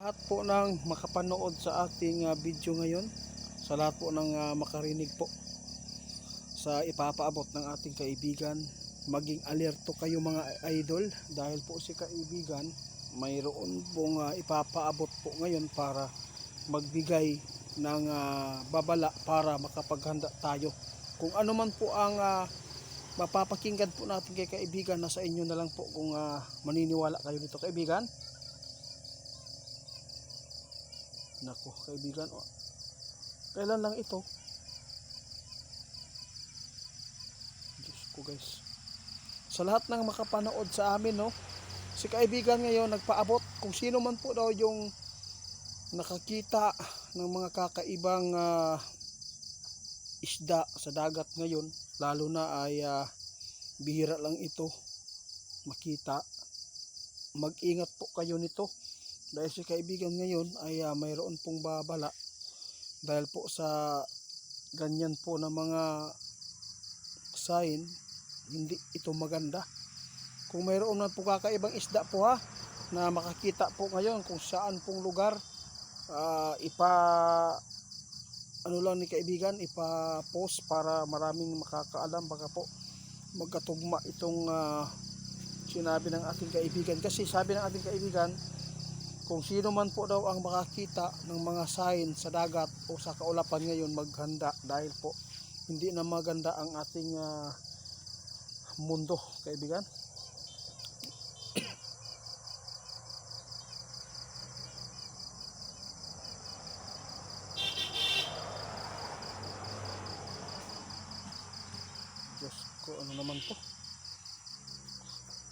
At po ng makapanood sa ating video ngayon, sa lahat po ng makarinig po sa ipapaabot ng ating kaibigan, maging alerto kayo mga idol, dahil po si kaibigan mayroon pong ipapaabot po ngayon para magbigay ng babala para makapaghanda tayo. Kung ano man po ang mapapakinggan po natin kay kaibigan, nasa inyo na lang po kung maniniwala kayo dito kaibigan. Nako kaibigan, kailan lang ito? Diyos ko guys, sa lahat ng makapanood sa amin, no, si kaibigan ngayon nagpaabot kung sino man po daw yung nakakita ng mga kakaibang isda sa dagat ngayon, lalo na ay bihira lang ito makita. Mag-ingat po kayo nito, dahil si kaibigan ngayon ay mayroon pong babala dahil po sa ganyan po na mga sign, hindi ito maganda. Kung mayroon man po kakaibang isda po na makakita po ngayon kung saan pong lugar, ano lang ni kaibigan, ipa-post para maraming makakaalam. Baka po magkatugma itong sinabi ng ating kaibigan, kasi sabi ng ating kaibigan, kung sino man po daw ang makakita ng mga sign sa dagat o sa kaulapan ngayon, maghanda, dahil po hindi na maganda ang ating mundo kaibigan. Diyos ko, ano naman to.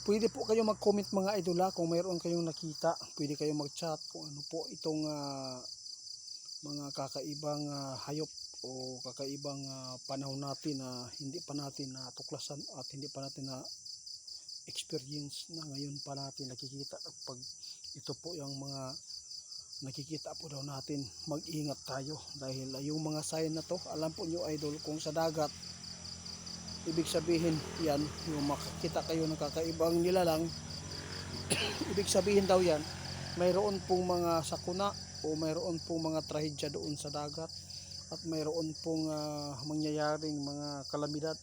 Pwede po kayo mag-comment mga idola kung mayroon kayong nakita. Pwede kayo mag-chat kung ano po itong mga kakaibang hayop o kakaibang panahon natin na hindi pa natin natuklasan at hindi pa natin na experience, na ngayon pa natin nakikita. Pag ito po yung mga nakikita po daw natin, mag-ingat tayo, dahil yung mga sign na to, alam po nyo idol, kung sa dagat, ibig sabihin yan, yung makakita kayo ng kakaibang nilalang, ibig sabihin daw yan, mayroon pong mga sakuna o mayroon pong mga trahedya doon sa dagat, at mayroon pong mangyayaring mga kalamidad.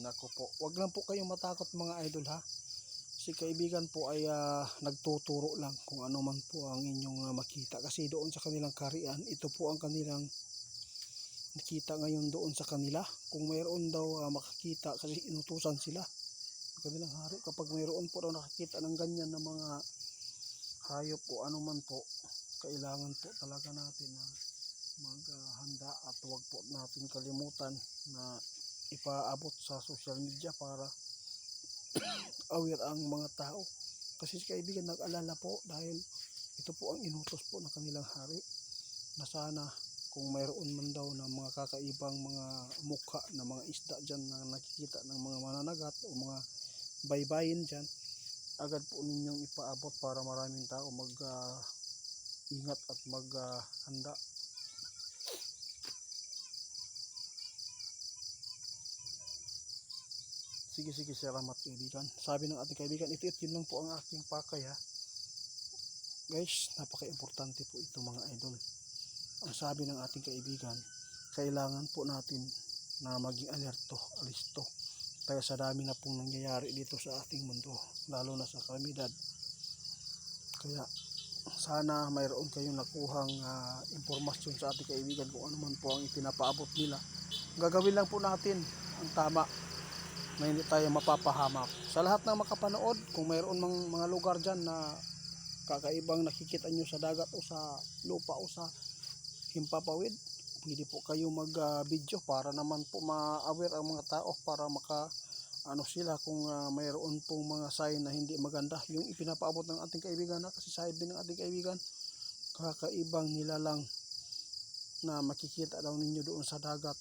Nako po, wag lang po kayong matakot mga idol si kaibigan po ay nagtuturo lang kung ano man po ang inyong makita, kasi doon sa kanilang karian, ito po ang kanilang nakita ngayon doon sa kanila. Kung mayroon daw makakita, kasi inutusan sila ng kanilang hari, kapag mayroon po daw nakakita ng ganyan na mga hayop o ano man po, kailangan po talaga natin na maghanda, at huwag po natin kalimutan na ipaabot sa social media para aware ang mga tao. Kasi si kaibigan nag-alala po, dahil ito po ang inutos po ng kanilang hari, na sana kung mayroon man daw na mga kakaibang mga mukha na mga isda dyan na nakikita ng mga mananagat o mga baybayin dyan, agad po ninyong ipaabot para maraming tao mag-ingat at maghanda. Sige, salamat kaibigan. Sabi ng ating kaibigan, ito yun lang po ang aking pakay guys, napaka-importante po ito mga idol. Ang sabi ng ating kaibigan, kailangan po natin na maging alerto, alisto, kaya sa dami na pong nangyayari dito sa ating mundo, lalo na sa kalamidad. Kaya sana mayroon kayong nakuhang impormasyon sa ating kaibigan, kung ano man po ang ipinapaabot nila. Gagawin lang po natin ang tama, na hindi tayo mapapahamak. Sa lahat ng makapanood, kung mayroon mga lugar dyan na kakaibang nakikita nyo sa dagat o sa lupa o sa himpapawid, pwede po kayo mag video para naman po ma-aware ang mga tao, para sila kung mayroon pong mga sign na hindi maganda yung ipinapaabot ng ating kaibigan kasi sabi ng ating kaibigan, kakaibang nilalang na makikita daw ninyo doon sa dagat.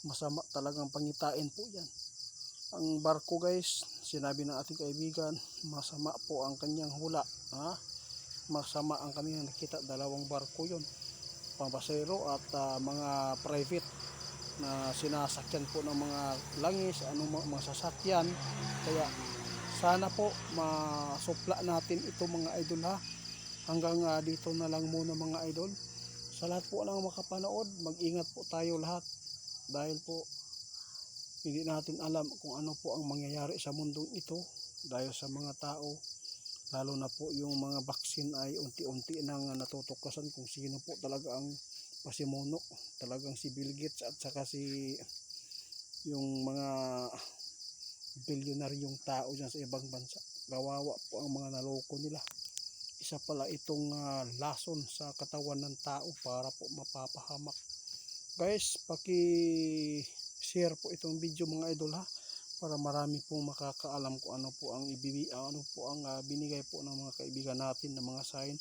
Masama talagang pangitain po yan. Ang barko guys, sinabi ng ating kaibigan, masama po ang kanyang hula. Masama ang kanyang nakita, dalawang barko yon, pampasero at mga private. na sinasakyan po ng mga langis, mga sasakyan. Kaya sana po masupla natin ito mga idol ha. Hanggang dito na lang muna mga idol. Sa lahat po ng makapanood, mag-ingat po tayo lahat. Dahil po hindi natin alam kung ano po ang mangyayari sa mundong ito dahil sa mga tao. Lalo na po yung mga baksin ay unti-unti nang natutuklasan kung sino po talaga ang pasimuno. Talagang si Bill Gates at saka yung mga bilyonaryong tao dyan sa ibang bansa. Kawawa po ang mga naloko nila. Isa pala itong lason sa katawan ng tao para po mapapahamak. Guys, paki-share po itong video mga idol ha, para marami pong makakaalam kung ano po ang binigay po ng mga kaibigan natin ng mga sign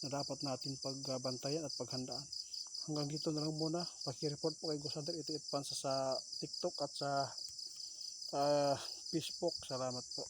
na dapat natin pagbantayan at paghandaan. Hanggang dito na lang muna. Paki-report po kay Gusander Iti Itpansa sa TikTok at sa Facebook. Salamat po.